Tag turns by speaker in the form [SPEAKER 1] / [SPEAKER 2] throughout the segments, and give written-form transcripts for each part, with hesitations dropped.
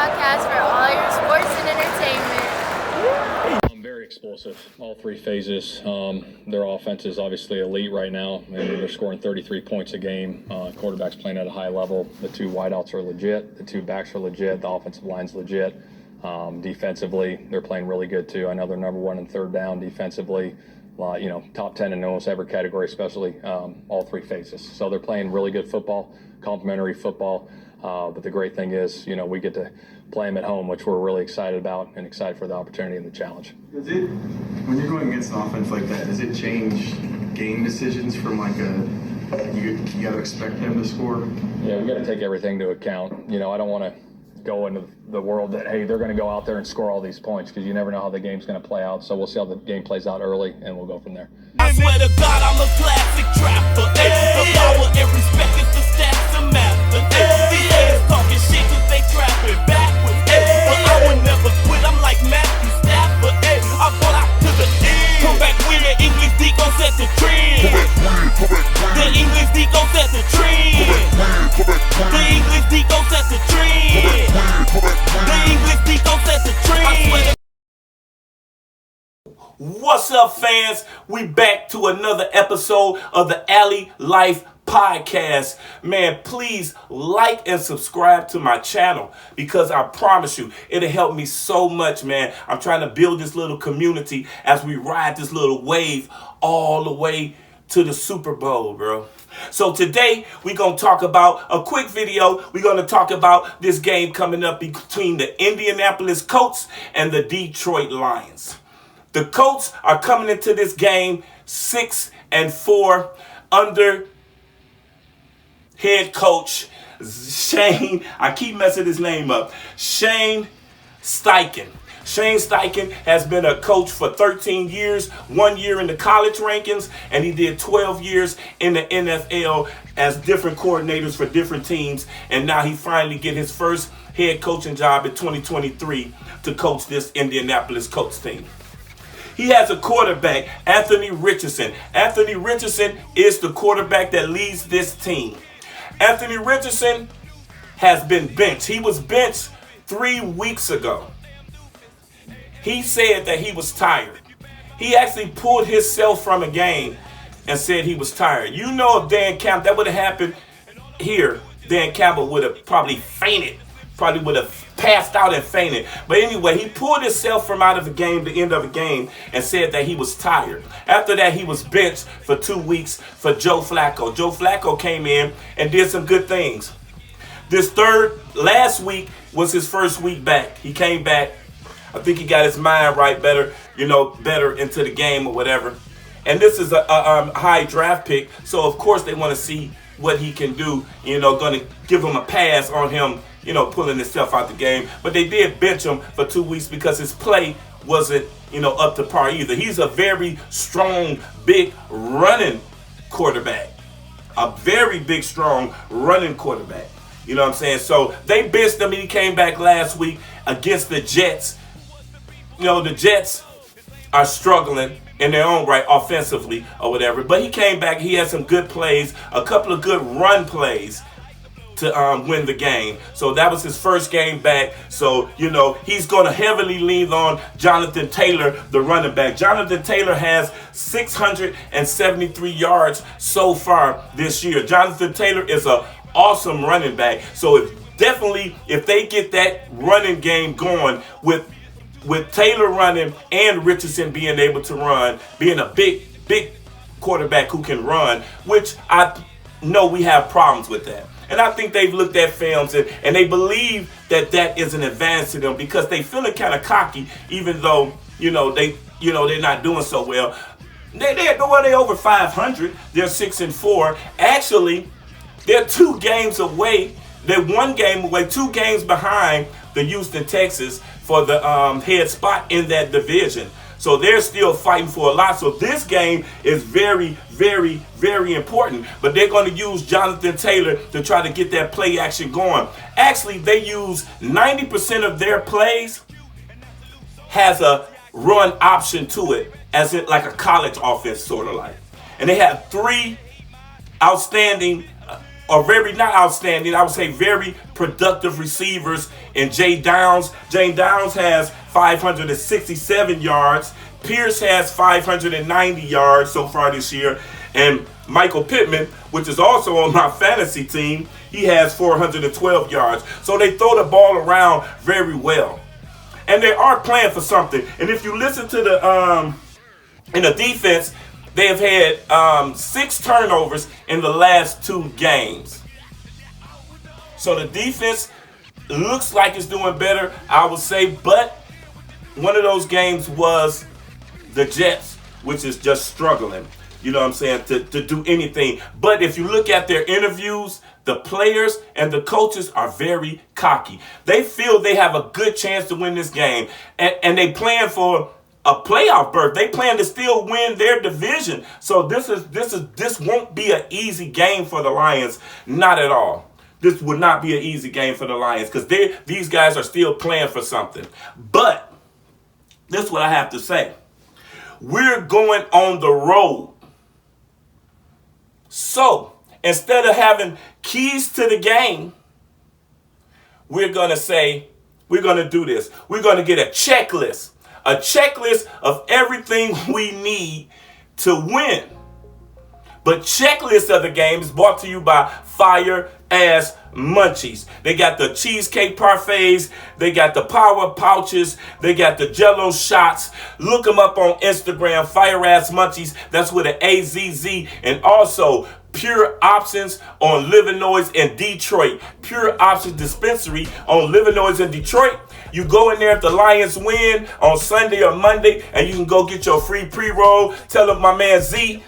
[SPEAKER 1] podcast for all your sports and entertainment.
[SPEAKER 2] Very explosive, all three phases. Their offense is obviously elite right now, and they're scoring 33 points a game. Quarterback's playing at a high level. The two wideouts are legit. The two backs are legit. The offensive line's legit. Defensively, they're playing really good too. I know they're number one in third down defensively. Top 10 in almost every category, especially all three phases. So they're playing really good football, complimentary football. But the great thing is, we get to play them at home, which we're really excited about and excited for the opportunity and the challenge.
[SPEAKER 3] When you're going against an offense like that, does it change game decisions from you got to expect them to score?
[SPEAKER 2] Yeah, we got to take everything into account. I don't want to go into the world that, hey, they're going to go out there and score all these points, because you never know how the game's going to play out. So we'll see how the game plays out early, and we'll go from there.
[SPEAKER 4] I swear to God, I'm a classic trapper. The power and respect is the stats and math. These haters talking shit cause they trapping backwards. But I will never quit, I'm like Matthew Stafford. I bought out to the end. Come back when the English D gon' set the trend. The English D gon' set the trend. The English D gon' set the trend. The English D gon' set the trend. What's up, fans? We back to another episode of the Alleylife podcast. Man, please like and subscribe to my channel, because I promise you, it'll help me so much, man. I'm trying to build this little community as we ride this little wave all the way to the Super Bowl, bro. So today, we're going to talk about a quick video. We're going to talk about this game coming up between the Indianapolis Colts and the Detroit Lions. The Colts are coming into this game 6-4 under head coach Shane. I keep messing his name up. Shane Steichen. Shane Steichen has been a coach for 13 years, 1 year in the college rankings, and he did 12 years in the NFL as different coordinators for different teams. And now he finally get his first head coaching job in 2023 to coach this Indianapolis Colts team. He has a quarterback, Anthony Richardson. Anthony Richardson is the quarterback that leads this team. Anthony Richardson has been benched. He was benched 3 weeks ago. He said that he was tired. He actually pulled himself from a game and said he was tired. If Dan Campbell, that would have happened here, Dan Campbell would have probably fainted. Probably would have passed out and fainted. But anyway, he pulled himself from out of the game, the end of the game, and said that he was tired. After that, he was benched for 2 weeks for Joe Flacco. Joe Flacco came in and did some good things. Last week was his first week back. He came back. I think he got his mind right better into the game or whatever. And this is a high draft pick. So, of course, they want to see what he can do. Going to give him a pass on him, pulling himself out the game. But they did bench him for 2 weeks because his play wasn't, up to par either. He's a very strong, big running quarterback. A very big, strong running quarterback. You know what I'm saying? So they benched him, and he came back last week against the Jets. The Jets are struggling in their own right offensively or whatever. But he came back. He had some good plays, a couple of good run plays to win the game. So that was his first game back. So, he's going to heavily lean on Jonathan Taylor, the running back. Jonathan Taylor has 673 yards so far this year. Jonathan Taylor is an awesome running back. So if they get that running game going with Taylor running and Richardson being able to run, being a big quarterback who can run, which I know we have problems with that. And I think they've looked at films and they believe that is an advantage to them, because they feeling kind of cocky, even though, they're not doing so well. They're over 500. They're 6-4. Actually, they're 2 games away. They're 1 game away, 2 games behind the Houston Texans for the head spot in that division. So they're still fighting for a lot. So this game is very, very, very important. But they're going to use Jonathan Taylor to try to get that play action going. Actually, they use 90% of their plays has a run option to it, as in like a college offense, sort of like. And they have 3 outstanding or very, not outstanding, I would say very productive receivers in Jay Downs. Jay Downs has 567 yards. Pierce has 590 yards so far this year. And Michael Pittman, which is also on my fantasy team, he has 412 yards. So they throw the ball around very well. And they are playing for something. And if you listen to in the defense, they have had 6 turnovers in the last 2 games. So the defense looks like it's doing better, I would say. But one of those games was the Jets, which is just struggling, you know what I'm saying, to do anything. But if you look at their interviews, the players and the coaches are very cocky. They feel they have a good chance to win this game. And they plan for a playoff berth. They plan to still win their division. So this won't be an easy game for the Lions. Not at all. This would not be an easy game for the Lions because these guys are still playing for something. But this is what I have to say. We're going on the road. So instead of having keys to the game, we're going to say, we're going to do this. We're going to get a checklist of everything we need to win. But checklist of the game is brought to you by Fire Ass Munchies. They got the cheesecake parfaits. They got the power pouches. They got the Jello shots. Look them up on Instagram, Fire Ass Munchies. That's with an AZZ. And also Pure Options on Livernois in Detroit. Pure Options Dispensary on Livernois in Detroit. You go in there if the Lions win on Sunday or Monday, and you can go get your free pre-roll. Tell them my man Zeke,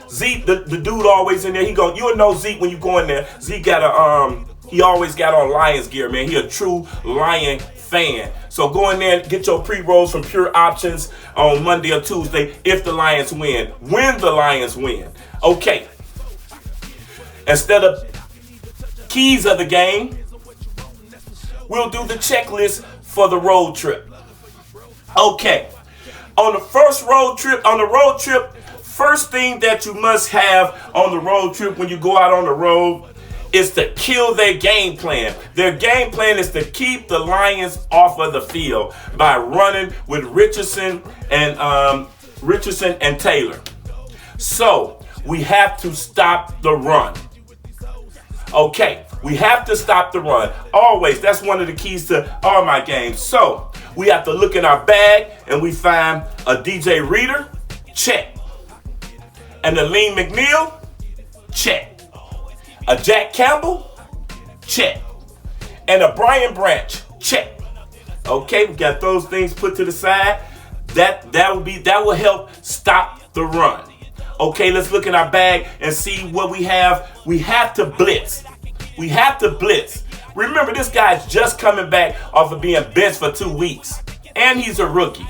[SPEAKER 4] the dude always in there. You'll know Zeke when you go in there. Zeke got he always got on Lions gear, man. He a true Lion fan. So go in there and get your pre-rolls from Pure Options on Monday or Tuesday if the Lions win. When the Lions win. Okay. Instead of keys of the game, we'll do the checklist for the road trip. Okay. On the road trip, first thing that you must have on the road trip when you go out on the road is to kill their game plan. Their game plan is to keep the Lions off of the field by running with Richardson and Taylor. So we have to stop the run. Okay, we have to stop the run. Always, that's one of the keys to all my games. So we have to look in our bag and we find a DJ Reader, check. And a Lean McNeil, check. A Jack Campbell, check. And a Brian Branch, check. Okay, we got those things put to the side. That will help stop the run. Okay, let's look in our bag and see what we have. We have to blitz. We have to blitz. Remember, this guy's just coming back off of being benched for 2 weeks. And he's a rookie.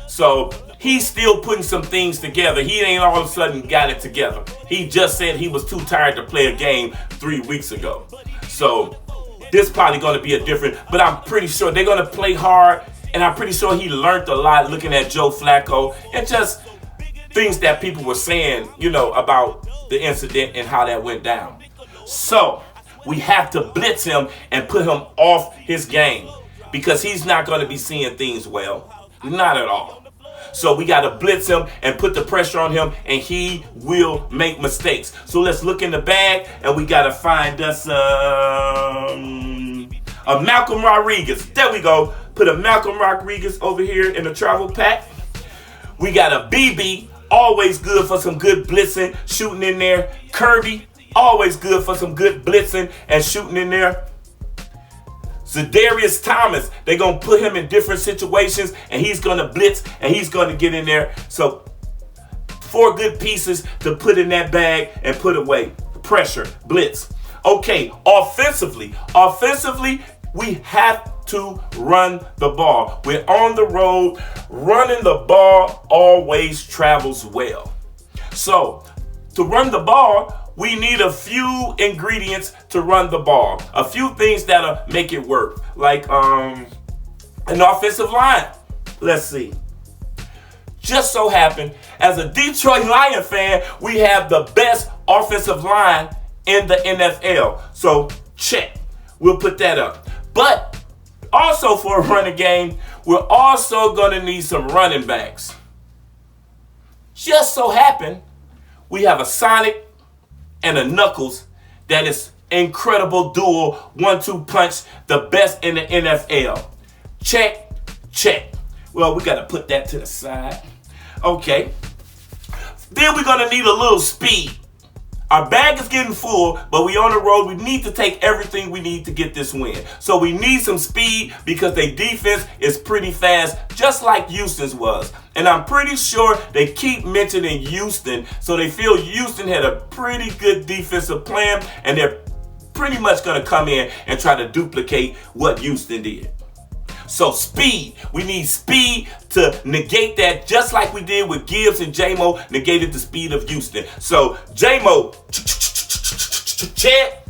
[SPEAKER 4] So he's still putting some things together. He ain't all of a sudden got it together. He just said he was too tired to play a game 3 weeks ago. So this probably going to be a different, but I'm pretty sure they're going to play hard. And I'm pretty sure he learned a lot looking at Joe Flacco and just things that people were saying, about the incident and how that went down. So we have to blitz him and put him off his game because he's not going to be seeing things well. Not at all. So we got to blitz him and put the pressure on him, and he will make mistakes. So let's look in the bag, and we got to find us a Malcolm Rodriguez. There we go. Put a Malcolm Rodriguez over here in the travel pack. We got a BB. Always good for some good blitzing, shooting in there. Kirby, always good for some good blitzing and shooting in there. Zadarius Thomas, they're going to put him in different situations, and he's going to blitz, and he's going to get in there. So 4 good pieces to put in that bag and put away. Pressure, blitz. Okay, offensively, we have to run the ball. We're on the road. Running the ball always travels well. So to run the ball, we need a few ingredients to run the ball. A few things that'll make it work. Like an offensive line. Let's see. Just so happened, as a Detroit Lion fan, we have the best offensive line in the NFL. So check. We'll put that up. But also for a running game, we're also going to need some running backs. Just so happen we have a Sonic and a Knuckles that is incredible dual 1-2 punch, the best in the NFL. Check, check. Well, we got to put that to the side. Okay. Then we're going to need a little speed. Our bag is getting full, but we on the road. We need to take everything we need to get this win. So we need some speed because their defense is pretty fast, just like Houston's was. And I'm pretty sure they keep mentioning Houston, so they feel Houston had a pretty good defensive plan, and they're pretty much going to come in and try to duplicate what Houston did. So speed. We need speed to negate that, just like we did with Gibbs and J-Mo negated the speed of Houston. So J-Mo, check.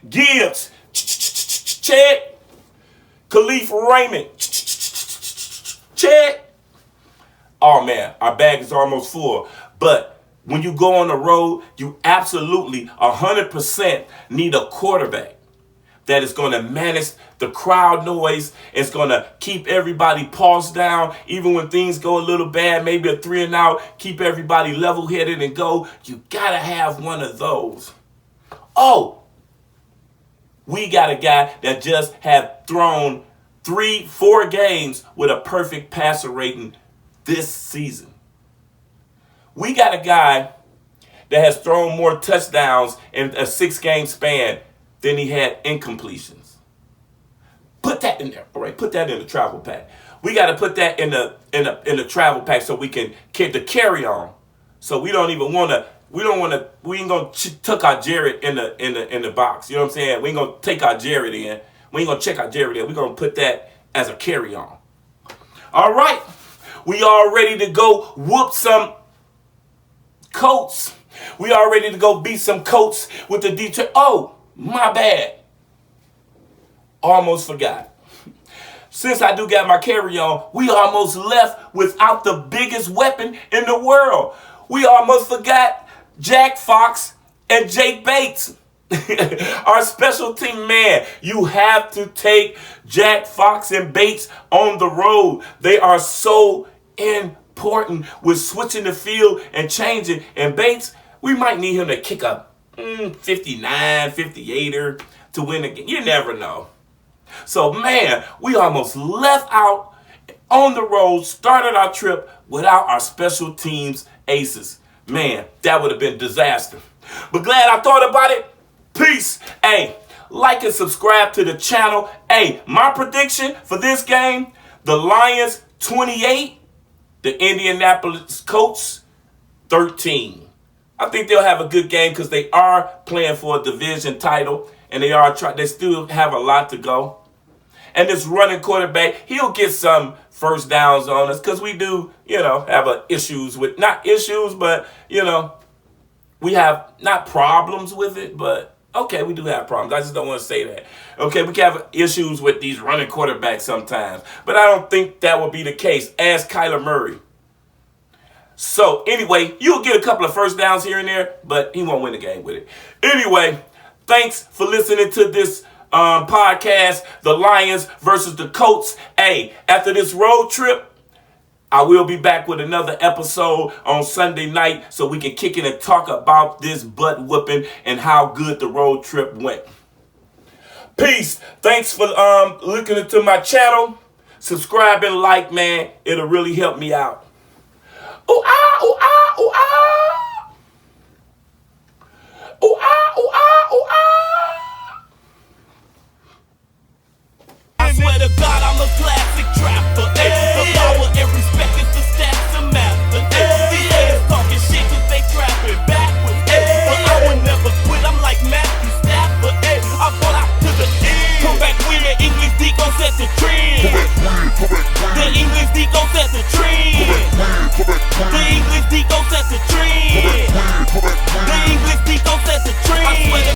[SPEAKER 4] Gibbs, check. Khalif Raymond, check. Oh man, our bag is almost full. But when you go on the road, you absolutely 100% need a quarterback that is going to manage the crowd noise. It's going to keep everybody pulse down. Even when things go a little bad, maybe a 3 and out, keep everybody level-headed and go. You got to have one of those. Oh, we got a guy that just had thrown 3-4 games with a perfect passer rating this season. We got a guy that has thrown more touchdowns in a 6-game span than he had incompletions. Put that in there, all right? Put that in the travel pack. We got to put that in the travel pack so we can get the carry on. So we don't even want to. We ain't gonna tuck our Jared in the box. You know what I'm saying? We ain't gonna take our Jared in. We ain't gonna check our Jared in. We're gonna put that as a carry on. All right, we all ready to go whoop some Colts. We all ready to go beat some Colts with the Detroit. Oh, my bad. Almost forgot. Since I do got my carry-on, we almost left without the biggest weapon in the world. We almost forgot Jack Fox and Jake Bates. Our special team man. You have to take Jack Fox and Bates on the road. They are so important with switching the field and changing. And Bates, we might need him to kick up 59, 58er to win the game. You never know. So, man, we almost left out on the road, started our trip without our special teams aces. Man, that would have been disaster. But glad I thought about it. Peace. Hey, like and subscribe to the channel. Hey, my prediction for this game, the Lions 28, the Indianapolis Colts 13. I think they'll have a good game because they are playing for a division title and they still have a lot to go. And this running quarterback, he'll get some first downs on us because we do, have issues with, not issues, but, we have not problems with it, but okay, we do have problems. I just don't want to say that. Okay, we can have issues with these running quarterbacks sometimes, but I don't think that will be the case. Ask Kyler Murray. So anyway, you'll get a couple of first downs here and there, but he won't win the game with it. Anyway, thanks for listening to this podcast, the Lions versus the Colts. Hey, after this road trip, I will be back with another episode on Sunday night so we can kick in and talk about this butt whooping and how good the road trip went. Peace. Thanks for looking into my channel. Subscribe and like, man. It'll really help me out. Ooh, ah, ooh, ah, ooh, ah. Ooh, ah, ooh, ah, ooh, ah. I swear to God, I'm a classic trapper. The power and respect is the stats of master. The haters talking shit cause they trapping backwards. But I would never quit, I'm like Matthew Stafford. I fall out to the end. Come back when the English D gon' set the trend. The English D gon' set the trend. The English D gon' set the trend. The English D gon' set the trend.